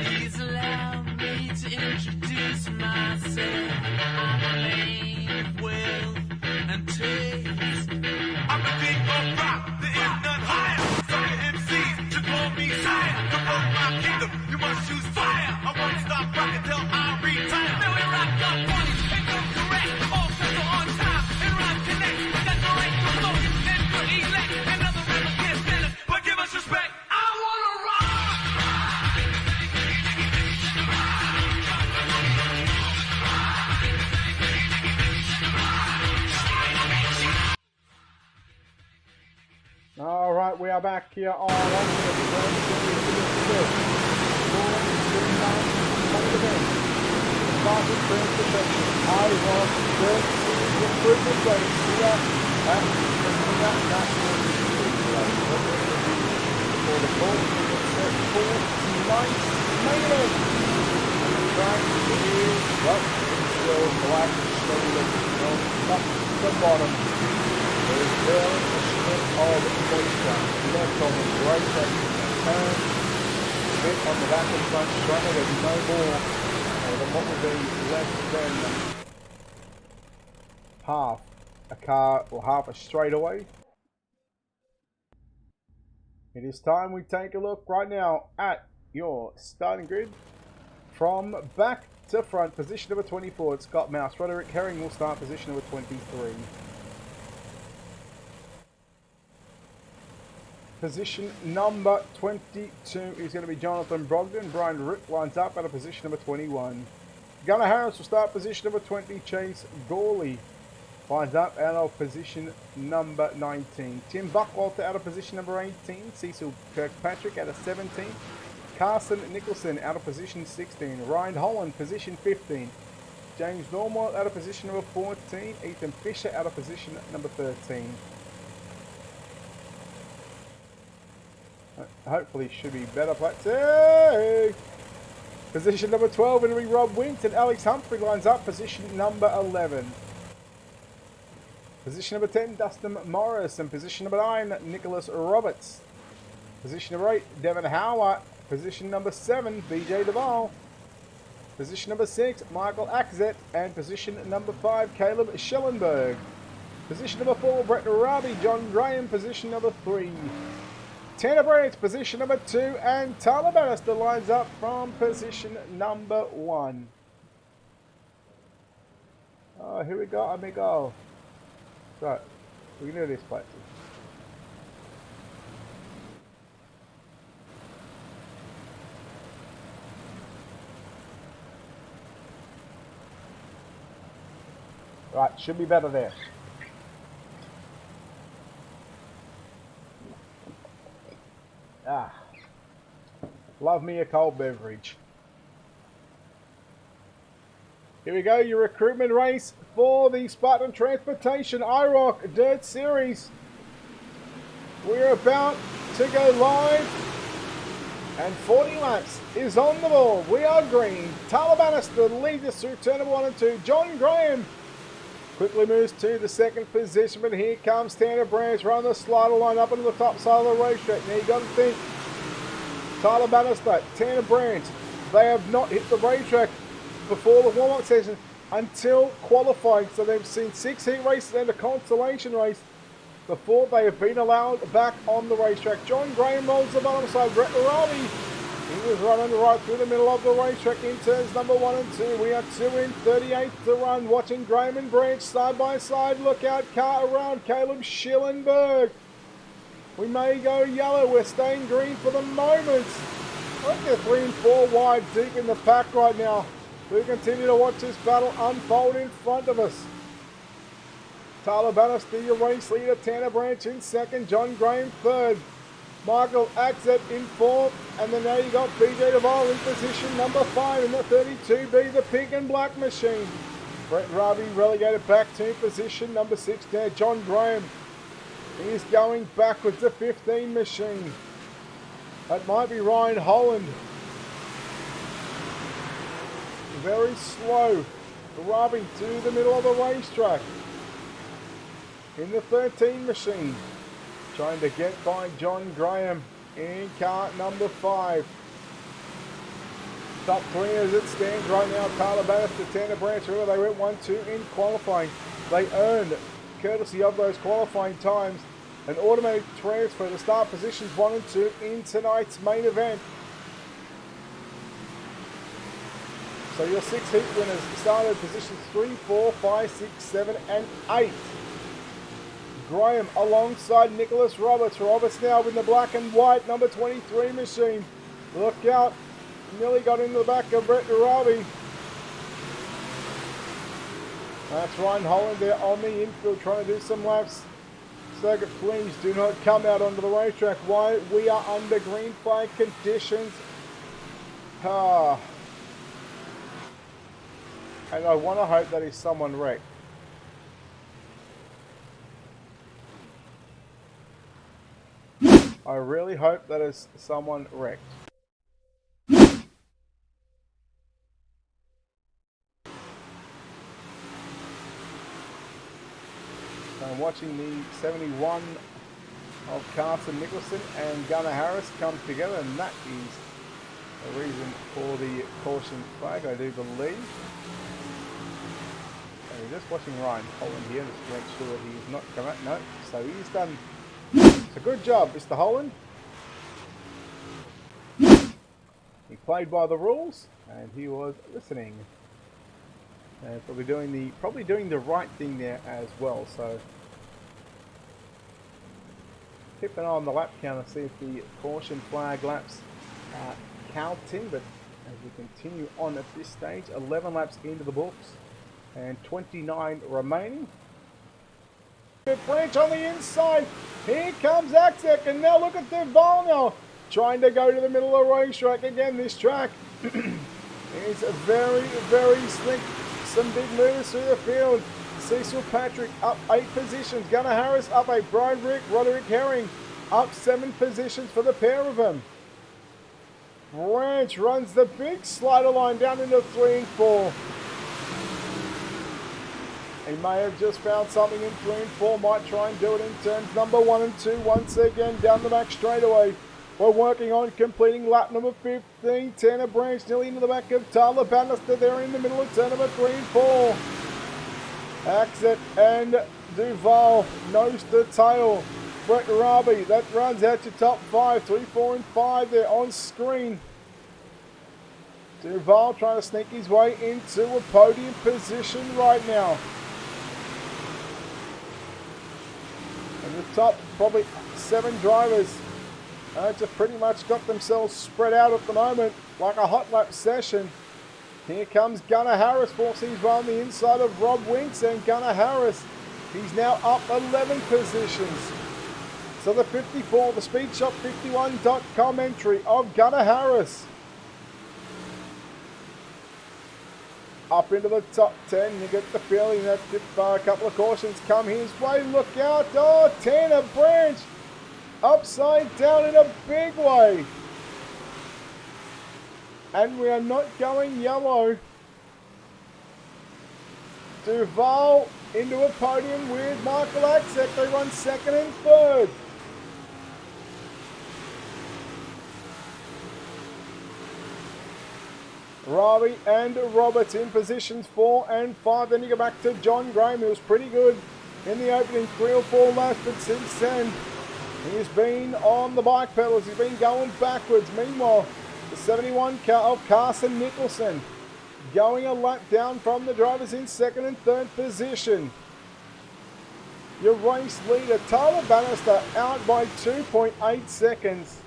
Please allow me to introduce myself. I'm a man of wealth and taste. I'm the king of rock, there is none higher. Sucker MCs should call me sire. To roll my kingdom, you must choose fire. I won't stop rocking till I retire. Now we rock the party and come correct. All sets are on time and rhyme connects. Got the right to flow and to elect. And other rappers can't stand us, but give us respect. I wanna rock. All right, we are back here on Starting transportation, IROC, recruitment race here at the National for the ball set for tonight's main event. And the track is, well, still black, slowly from top to bottom. There's barely a strip of moisture left on the right side turn. Bit on the back and front struggle, there's no more than what would be less than half a car or half a straightaway. It is time we take a look right now at your starting grid. From back to front, position number 24, it's Scott Mouse. Roderick Herring will start position number 23. Position number 22 is going to be Jonathan Brogdon. Brian Rick lines up out of position number 21. Gunnar Harris will start position number 20. Chase Gawley lines up out of position number 19. Tim Buckwalter out of position number 18. Cecil Kirkpatrick out of 17. Carson Nicholson out of position 16. Ryan Holland, position 15. James Normalt out of position number 14. Ethan Fisher out of position number 13. Hopefully should be better plates. Hey! Position number 12 it'll be Rob Winton. Alex Humphrey lines up position number 11. Position number 10 Dustin Morris, and position number 9 Nicholas Roberts. Position number 8 Devin Howard. Position number 7 BJ Duvall. Position number 6 Michael Axet, and position number 5 Caleb Schellenberg. Position number 4 Brett Rabi. John Graham, position number 3. Tanner Brandt, position number 2, and Tyler Bannister lines up from position number 1. Oh, here we go, amigo. Right, we can do this place. Right, should be better there. Ah, love me a cold beverage. Here we go, your recruitment race for the Spartan Transportation IROC Dirt Series. We're about to go live, and 40 laps is on the board. We are green. Tyler Bannister leads us through turn number 1 and 2. John Graham quickly moves to the second position, but here comes Tanner Branch running the slider line up into the top side of the racetrack. Now you got to think, Tyler Bannister, Tanner Branch, they have not hit the racetrack before the warm-up session until qualifying. So they've seen 6 heat races and a consolation race before they have been allowed back on the racetrack. John Graham rolls the bottom side. Brett Rabi, he was running right through the middle of the racetrack in turns number 1 and 2. We are 2 in 38 to run. Watching Graham and Branch side by side. Look out, car around Caleb Schellenberg. We may go yellow. We're staying green for the moment. I think they're 3 and 4 wide deep in the pack right now. We continue to watch this battle unfold in front of us. Tyler Bannister, your race leader. Tanner Branch in second. John Graham third. Michael Axet in fourth, and then now you got BJ Duvall in position number 5 in the 32B, the pink and black machine. Brett Rabi relegated back to position number 6 there. John Graham, he's going backwards, the 15 machine. That might be Ryan Holland. Very slow, Rabi to the middle of the racetrack. In the 13 machine. Trying to get by John Graham in car number 5. Top 3 as it stands right now. Tyler Bannister, Tanner Branch, they went 1-2 in qualifying. They earned, courtesy of those qualifying times, an automatic transfer to start positions 1 and 2 in tonight's main event. So your 6 heat winners started positions 3, 4, 5, 6, 7, and 8. Graham alongside Nicholas Roberts. Roberts now in the black and white number 23 machine. Look out. Nearly got into the back of Brett Rabi. That's Ryan Holland there on the infield trying to do some laps. Circuit, please do not come out onto the racetrack while we are under green flag conditions. And I want to hope that is someone wrecked. I really hope that is someone wrecked. So I'm watching the 71 of Carson Nicholson and Gunnar Harris come together, and that is the reason for the caution flag, I do believe. So we're just watching Ryan Holland here just to make sure that he is not come out. No, so he's done. So good job, Mr. Holland. He played by the rules, and he was listening, and probably doing the right thing there as well. So keep an eye on the lap counter, see if the caution flag laps are counting, but as we continue on at this stage, 11 laps into the books and 29 remaining. Branch on the inside, here comes Axek, and now look at Duval now, trying to go to the middle of the racetrack. Again, this track is very, very slick, some big movers through the field. Cecil Patrick up 8 positions, Gunnar Harris up 8, Brian Rick, Roderick Herring up 7 positions for the pair of them. Branch runs the big slider line down into 3 and 4. He may have just found something in 3 and 4, might try and do it in turns number 1 and 2 once again down the back straightaway. We're working on completing lap number 15. Tanner Branch nearly into the back of Tyler Bannister there in the middle of turn number 3 and 4. Axet and Duval nose to tail. Brett Rabi, that runs out to top 5. 3, 4 and 5 there on screen. Duval trying to sneak his way into a podium position right now. And the top probably 7 drivers just pretty much got themselves spread out at the moment like a hot lap session. Here comes Gunnar Harris forcing his way on the inside of Rob Winks, and Gunnar Harris, he's now up 11 positions. So the 54, the SpeedShop51.com entry of Gunnar Harris. Up into the top 10, you get the feeling that if a couple of cautions come his way, look out. Oh, Tanner Branch upside down in a big way. And we are not going yellow. Duval into a podium with Michael Axek. They run 2nd and 3rd. Ravi and Roberts in positions 4 and 5. Then you go back to John Graham, who was pretty good in the opening 3 or 4 laps, but since then he's been on the bike pedals. He's been going backwards. Meanwhile, the 71 car of Carson Nicholson going a lap down from the drivers in 2nd and 3rd position. Your race leader, Tyler Bannister, out by 2.8 seconds.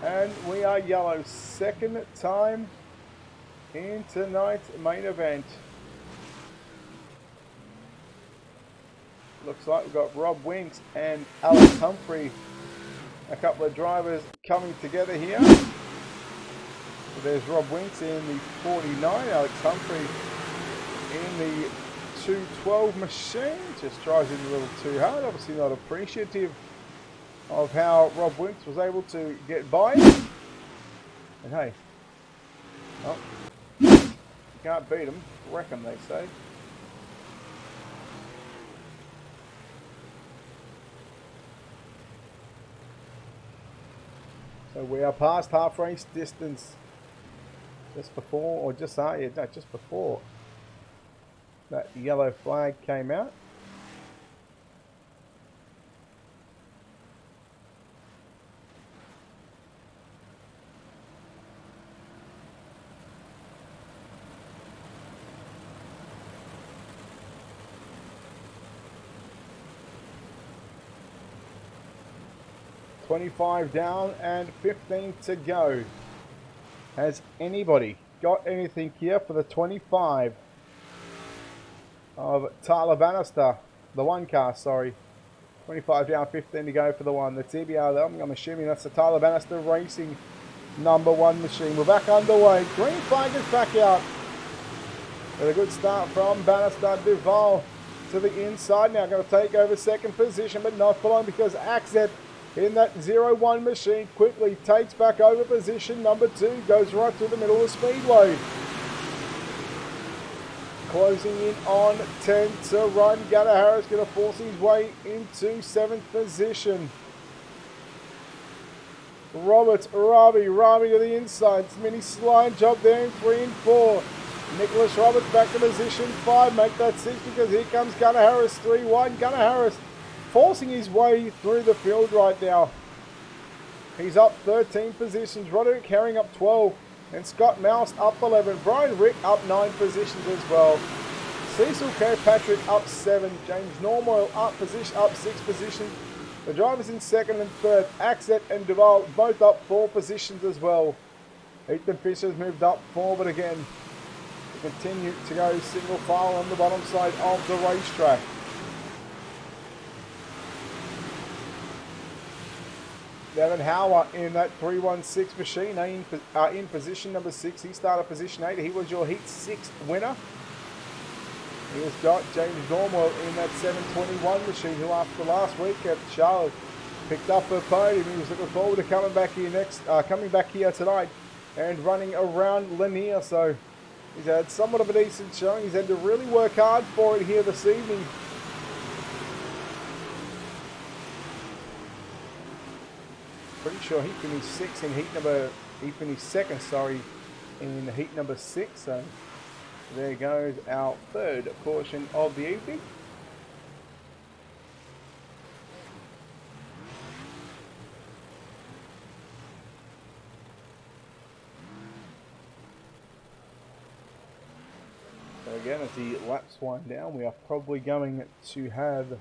And we are yellow. 2nd time in tonight's main event. Looks like we've got Rob Winks and Alex Humphrey, a couple of drivers coming together here. So there's Rob Winks in the 49, Alex Humphrey in the 212 machine. Just drives in a little too hard, obviously not appreciative of how Rob Winks was able to get by. And hey, oh, you can't beat them, wreck them, they say. So we are past half race distance. Just before, or just just before that yellow flag came out. $25 down and 15 to go. Has anybody got anything here for the 25 of Tyler Bannister? The 1 car, sorry. 25 down, 15 to go for the 1. The TBR though, I'm assuming that's the Tyler Bannister Racing number 1 machine. We're back underway. Green flag is back out. With a good start from Bannister. Duval to the inside now. Going to take over 2nd position, but not for long because Axet in that 0-1 machine quickly takes back over position number 2, goes right through the middle of the speedway. Closing in on 10 to run. Gunnar Harris going to force his way into 7th position. Roberts, Ravi to the inside. Mini slide job there in 3 and 4. Nicholas Roberts back to position 5. Make that 6 because here comes Gunnar Harris 3 wide. Gunnar Harris forcing his way through the field right now. He's up 13 positions. Roderick Herring up 12. And Scott Mouse up 11. Brian Rick up 9 positions as well. Cecil Kirkpatrick up 7. James Normoyle up 6 positions. The drivers in second and third, Axet and Duval, both up 4 positions as well. Ethan Fisher's moved up forward again. They continue to go single file on the bottom side of the racetrack. Devin Howard in that 316 machine in position number 6. He started position 8. He was your Heat 6 winner. He has got James Norwell in that 721 machine, who after last week at Charlotte picked up a podium. He was looking forward to coming back here tonight and running around Lanier. So he's had somewhat of a decent showing. He's had to really work hard for it here this evening. Pretty sure he finished 6 in he finished second, sorry, in heat number 6. So there goes our third portion of the evening. So again, as the laps wind down, we are probably going to have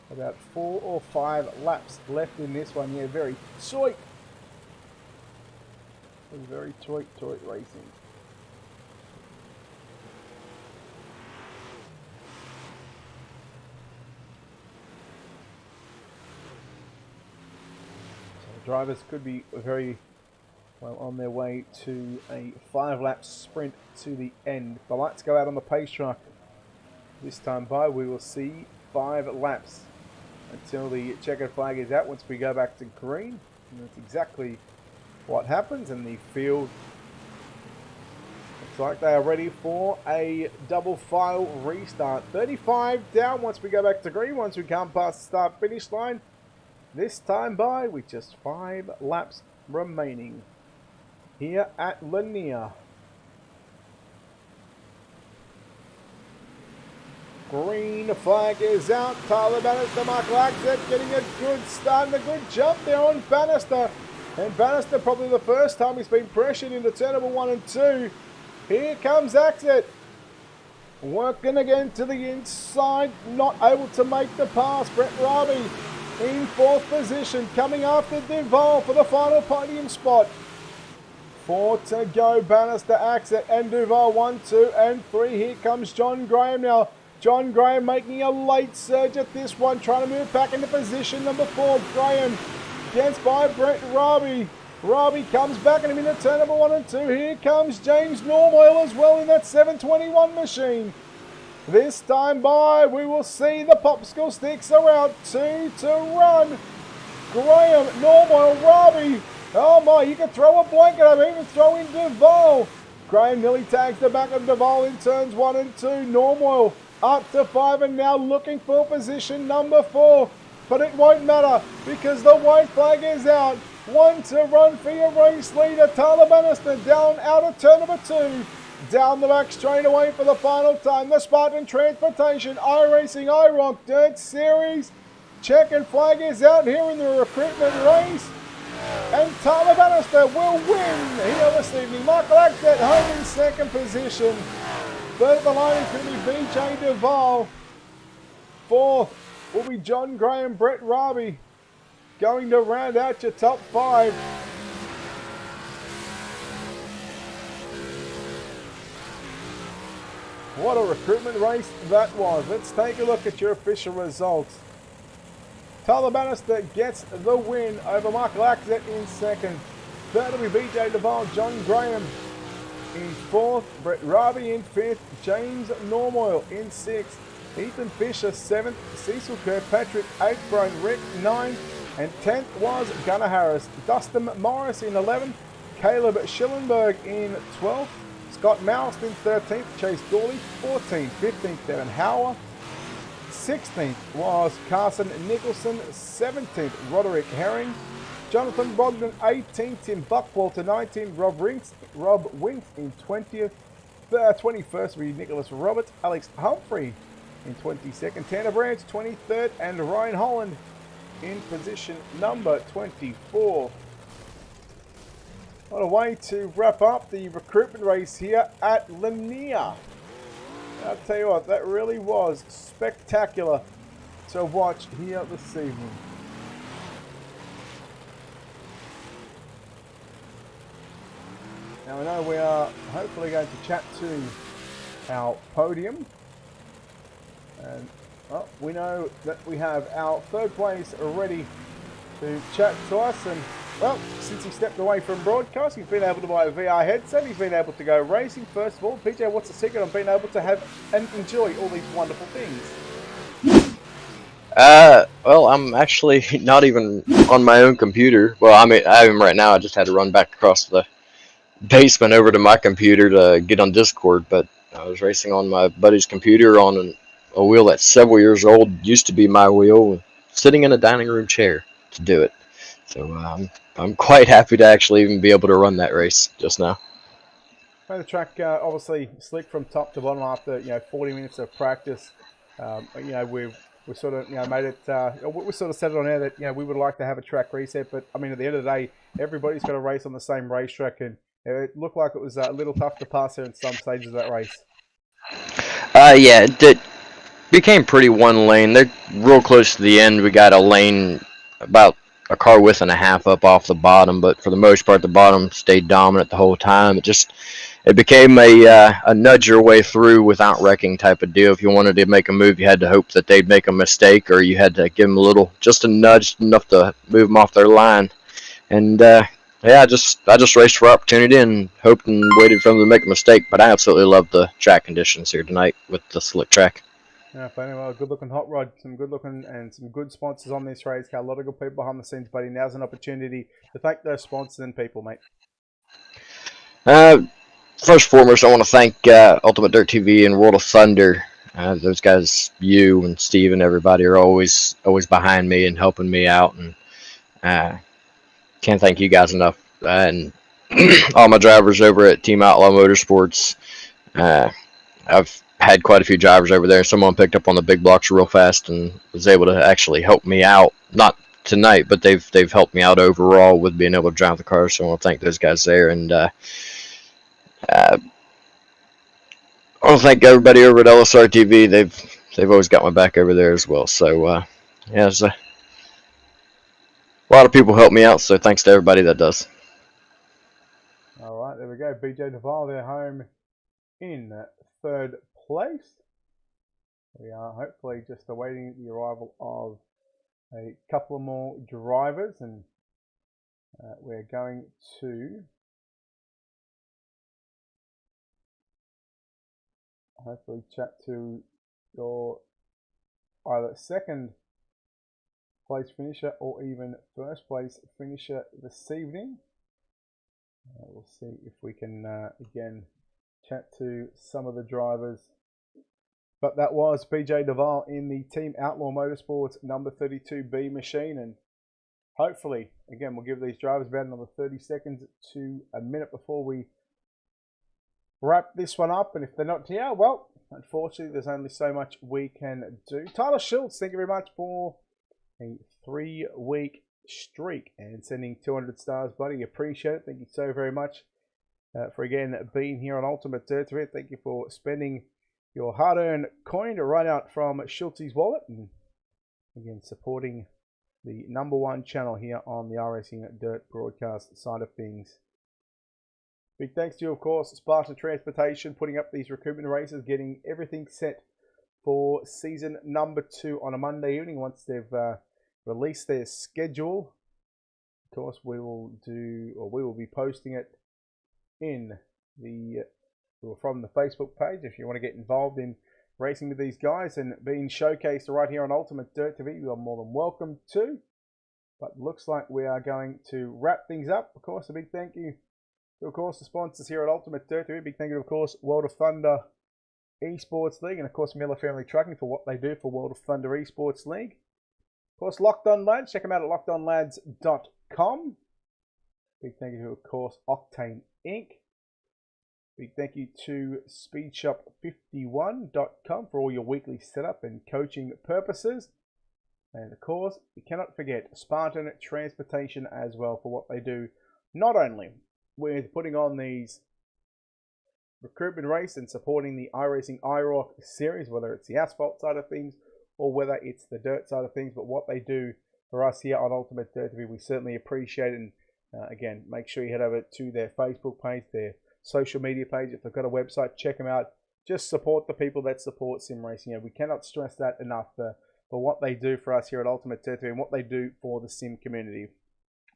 about 4 or 5 laps left in this one. Yeah, very tight. Very tight racing. So drivers could be very well on their way to a 5-lap sprint to the end. The lights go out on the pace truck. This time by, we will see 5 laps until the checkered flag is out. Once we go back to green, and that's exactly what happens. And the field looks like they are ready for a double file restart. 35 down once we go back to green, once we come past the start finish line. This time by with just 5 laps remaining here at Lanier. Green flag is out. Tyler Bannister, Michael Axet getting a good start and a good jump there on Bannister. And Bannister, probably the first time he's been pressured into turn number 1 and 2. Here comes Axet. Working again to the inside. Not able to make the pass. Brett Raby in 4th position. Coming after Duval for the final podium spot. 4 to go. Bannister, Axet and Duval 1, 2 and 3. Here comes John Graham now. John Graham making a late surge at this one, trying to move back into position number 4. Graham gets by Brett Raby. Raby comes back and into turn number 1 and 2. Here comes James Norwell as well in that 721 machine. This time by, we will see the popsicle sticks are out. 2 to run. Graham, Norwell, Raby. Oh my, you can throw a blanket up, even throw in Duval. Graham nearly tags the back of Duval in turns 1 and 2. Norwell up to 5 and now looking for position number 4. But it won't matter because the white flag is out. 1 to run for your race leader. Tyler Bannister down out of turn number 2. Down the back straight away for the final time. The Spartan Transportation iRacing IROC Dirt Series. Checkered flag is out here in the recruitment race. And Tyler Bannister will win here this evening. Michael Axet home in 2nd position. 3rd of the line is going to be BJ Duval. 4th will be John Graham, Brett Raby. Going to round out your top 5. What a recruitment race that was. Let's take a look at your official results. Tyler Bannister gets the win over Michael Axet in 2nd. 3rd will be BJ Duval, John Graham in 4th, Brett Raby in 5th, James Normoyle in 6th, Ethan Fisher 7th, Cecil Kirkpatrick 8th, Brian Rick 9th, and 10th was Gunnar Harris. Dustin Morris in 11th, Caleb Schillenberg in 12th, Scott Mouse in 13th, Chase Gawley 14th, 15th Devin Howard, 16th was Carson Nicholson, 17th Roderick Herring, Jonathan Brogdon 18th, Tim Buckwalter 19th, Rob Winks in 20th, 21st will be Nicholas Roberts, Alex Humphrey in 22nd, Tanner Branch 23rd, and Ryan Holland in position number 24. What a way to wrap up the recruitment race here at Lanier. I'll tell you what, that really was spectacular to watch here this evening. Now I know we are hopefully going to chat to our podium, and well, we know that we have our third place ready to chat to us. And well, since he stepped away from broadcast, he's been able to buy a VR headset, he's been able to go racing. First of all, PJ, what's the secret on being able to have and enjoy all these wonderful things? Well, I'm actually not even on my own computer. Well, I mean, I am right now. I just had to run back across the basement over to my computer to get on Discord, but I was racing on my buddy's computer on a wheel that's several years old. Used to be my wheel, sitting in a dining room chair to do it. So I'm quite happy to actually even be able to run that race just now. Well, the track obviously slick from top to bottom after 40 minutes of practice. We sort of made it. We sort of said it on air that we would like to have a track reset, but I mean at the end of the day, everybody's got to race on the same racetrack, and it looked like it was a little tough to pass there in some stages of that race. Yeah, it became pretty one lane. They're real close to the end. We got a lane about a car width and a half up off the bottom, but for the most part, the bottom stayed dominant the whole time. It became a nudge your way through without wrecking type of deal. If you wanted to make a move, you had to hope that they'd make a mistake, or you had to give them just a nudge enough to move them off their line. And yeah, I just raced for opportunity and hoped and waited for them to make a mistake. But I absolutely love the track conditions here tonight with the slick track. Yeah, but anyway, good looking hot rod, some good looking and some good sponsors on this race. Got a lot of good people behind the scenes, buddy. Now's an opportunity to thank those sponsors and people, mate. First and foremost, I want to thank UltimateDirtTV and World of Thunder. Those guys, you and Steve and everybody, are always behind me and helping me out, and can't thank you guys enough. And all my drivers over at Team Outlaw Motorsports. I've had quite a few drivers over there. Someone picked up on the big blocks real fast and was able to actually help me out. Not tonight, but they've helped me out overall with being able to drive the car. So I want to thank those guys there. And I want to thank everybody over at LSR TV. They've always got my back over there as well. So yeah, there's a lot of people help me out. So thanks to everybody that does. All right, there we go. BJ Duval, they're home in third place. We are hopefully just awaiting the arrival of a couple of more drivers, and we're going to hopefully chat to your either second place finisher or even first place finisher this evening. We'll see if we can again chat to some of the drivers. But that was BJ Duval in the Team Outlaw Motorsports number 32B machine, and hopefully again we'll give these drivers about another 30 seconds to a minute before we wrap this one up. And if they're not here, well, unfortunately there's only so much we can do. Tyler Schultz, thank you very much for a 3-week streak and sending 200 stars, buddy. Appreciate it. Thank you so very much for again being here on UltimateDirtTV. Thank you for spending your hard-earned coin right out from Schultz's wallet, and again supporting the #1 channel here on the iRacing Dirt broadcast side of things. Big thanks to you, of course, Spartan Transportation, putting up these recruitment races, getting everything set for season #2 on a Monday evening. Once they've released their schedule, of course, we will be posting it in from the Facebook page. If you want to get involved in racing with these guys and being showcased right here on UltimateDirtTV, you are more than welcome to. But looks like we are going to wrap things up. Of course, a big thank you to, of course, the sponsors here at UltimateDirtTV. Big thank you to, of course, World of Thunder Esports League, and of course Miller Family Trucking for what they do for World of Thunder Esports League. Of course, Locked On Lads, check them out at lockedonlads.com. Big thank you to, of course, Octane Inc. Big thank you to speedshop51.com for all your weekly setup and coaching purposes. And of course, you cannot forget Spartan Transportation as well for what they do, not only with putting on these recruitment race and supporting the iRacing IROC series, whether it's the asphalt side of things or whether it's the dirt side of things, but what they do for us here on UltimateDirtTV, we certainly appreciate it. And Again, make sure you head over to their Facebook page, their social media page. If they've got a website, check them out. Just support the people that support sim racing. We cannot stress that enough for what they do for us here at UltimateDirtTV and what they do for the sim community.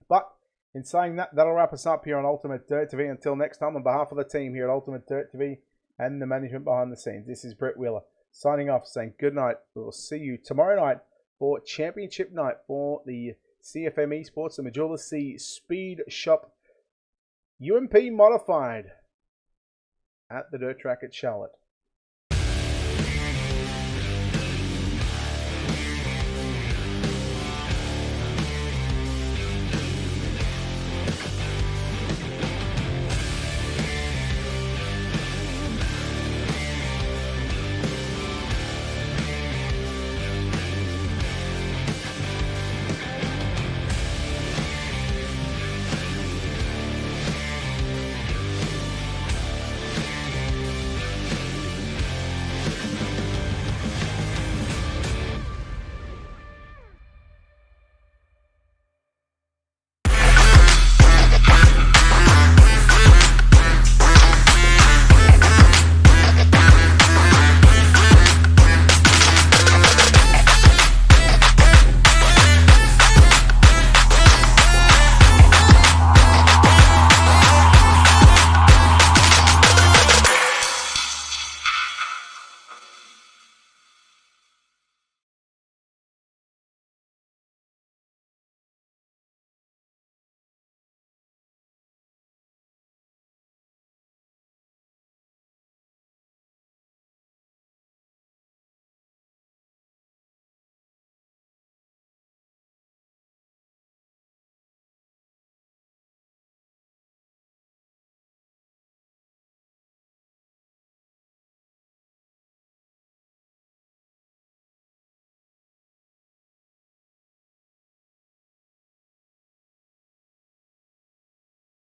But in saying that, that'll wrap us up here on UltimateDirtTV. Until next time, on behalf of the team here at UltimateDirtTV and the management behind the scenes, this is Brett Wheeler signing off, saying good night. We'll see you tomorrow night for Championship Night for the CFM Esports, the Majula C Speed Shop UMP Modified at the Dirt Track at Charlotte.